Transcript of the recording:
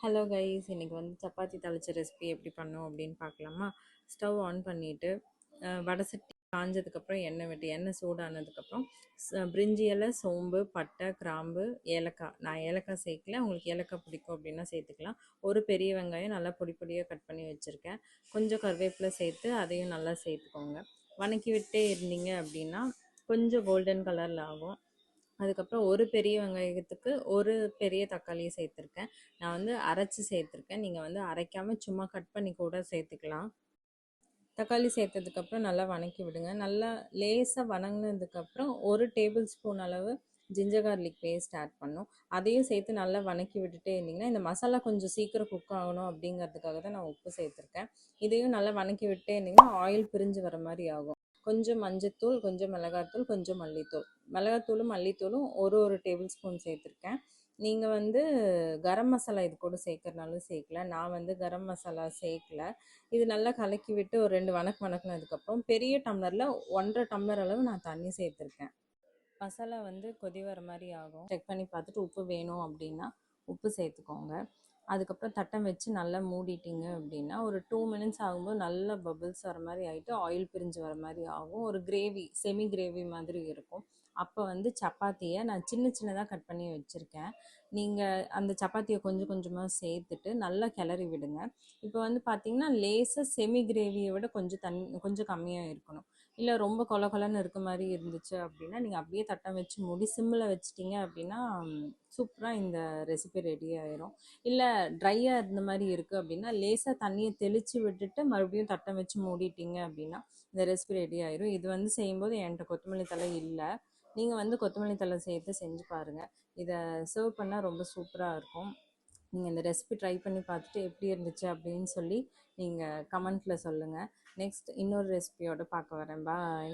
Hello guys, இன்னைக்கு வந்து chapati தாளிச்ச recipe எப்படி பண்ணோம் அப்படின்னு பார்க்கலாமா? ஸ்டவ் ஆன் பண்ணிவிட்டு வடை சட்டி காஞ்சதுக்கப்புறம் எண்ணெய் விட்டு எண்ணெய் சூடானதுக்கப்புறம் பிரிஞ்சி இலை, சோம்பு, பட்டை, கிராம்பு, ஏலக்காய். நான் ஏலக்காய் சேர்க்கல, உங்களுக்கு ஏலக்காய் பிடிக்கும் அப்படின்னா சேர்த்துக்கலாம். ஒரு பெரிய வெங்காயம் நல்லா பொடி பொடியாக கட் பண்ணி வச்சுருக்கேன். கொஞ்சம் கருவேப்பிலை சேர்த்து அதையும் நல்லா சேர்த்துக்கோங்க. வணக்கி விட்டே இருந்தீங்க அப்படின்னா கொஞ்சம் கோல்டன் கலரில் ஆகும். அதுக்கப்புறம் ஒரு பெரிய வெங்காயத்துக்கு ஒரு பெரிய தக்காளியை சேர்த்துருக்கேன். நான் வந்து அரைச்சி சேர்த்துருக்கேன். நீங்கள் வந்து அரைக்காமல் சும்மா கட் பண்ணி கூட சேர்த்துக்கலாம். தக்காளி சேர்த்ததுக்கப்புறம் நல்லா வணக்கி விடுங்க. நல்லா லேசாக வணங்கினதுக்கப்புறம் ஒரு டேபிள் ஸ்பூன் அளவு ஜிஞ்சர் கார்லிக் பேஸ்ட் ஆட் பண்ணும். அதையும் சேர்த்து நல்லா வணக்கி விட்டுட்டே இருந்தீங்கன்னா இந்த மசாலா கொஞ்சம் சீக்கிரம் குக் ஆகணும் அப்படிங்கிறதுக்காக தான் நான் உப்பு சேர்த்துருக்கேன். இதையும் நல்லா வணக்கி விட்டே இருந்தீங்கன்னா ஆயில் பிரிஞ்சு வர மாதிரி ஆகும். கொஞ்சம் மஞ்சத்தூள், கொஞ்சம் மிளகாத்தூள், கொஞ்சம் மல்லித்தூள். மிளகாத்தூளும் மல்லித்தூளும் ஒரு டேபிள் ஸ்பூன் சேர்த்துருக்கேன். நீங்கள் வந்து கரம் மசாலா இது கூட சேர்க்கறனாலும் சேர்க்கல. நான் வந்து கரம் மசாலா சேர்க்கல. இது நல்லா கலக்கி விட்டு ஒரு 2 வணக்குனதுக்கப்புறம் பெரிய டம்ளரில் 1.5 டம்ளர் அளவு நான் தண்ணி சேர்த்துருக்கேன். மசாலா வந்து கொதி வர மாதிரி ஆகும். செக் பண்ணி பார்த்துட்டு உப்பு வேணும் அப்படின்னா உப்பு சேர்த்துக்கோங்க. அதுக்கப்புறம் தட்டம் வச்சு நல்லா மூடிட்டீங்க அப்படின்னா ஒரு 2 மினிட்ஸ் ஆகும்போது நல்லா பபிள்ஸ் வர மாதிரி ஆகிட்டு ஆயில் பிரிஞ்சு வர மாதிரி ஆகும். ஒரு கிரேவி, செமி கிரேவி மாதிரி இருக்கும். அப்போ வந்து சப்பாத்தியை நான் சின்ன சின்னதாக கட் பண்ணி வச்சுருக்கேன். நீங்கள் அந்த சப்பாத்தியை கொஞ்சம் கொஞ்சமாக சேர்த்துட்டு நல்லா கிளறி விடுங்க. இப்போ வந்து பார்த்தீங்கன்னா லேசாக செமி கிரேவியை விட கொஞ்சம் கம்மியாக இருக்கணும். இல்லை ரொம்ப கொல கொலன்னு இருக்க மாதிரி இருந்துச்சு அப்படின்னா நீங்கள் அப்படியே தட்டம் வச்சு மூடி சிம்மில் வச்சிட்டிங்க அப்படின்னா சூப்பராக இந்த ரெசிபி ரெடி ஆயிரும். இல்லை ட்ரையாக இருந்த மாதிரி இருக்குது அப்படின்னா லேசாக தண்ணியை தெளித்து விட்டுட்டு மறுபடியும் தட்டம் வச்சு மூடிட்டீங்க அப்படின்னா இந்த ரெசிபி ரெடி ஆயிரும். இது வந்து செய்யும்போது என்கிட்ட கொத்தமல்லி தழை இல்லை. நீங்கள் வந்து கொத்தமல்லி தழை சேர்த்து செஞ்சு பாருங்கள். இதை சர்வ் பண்ணால் ரொம்ப சூப்பராக இருக்கும். நீங்கள் இந்த ரெசிபி ட்ரை பண்ணி பார்த்துட்டு எப்படி இருந்துச்சு அப்படின்னு சொல்லி நீங்கள் கமெண்ட்டில் சொல்லுங்கள். நெக்ஸ்ட் இன்னொரு ரெசிபியோடு பார்க்க வரேன். பாய்.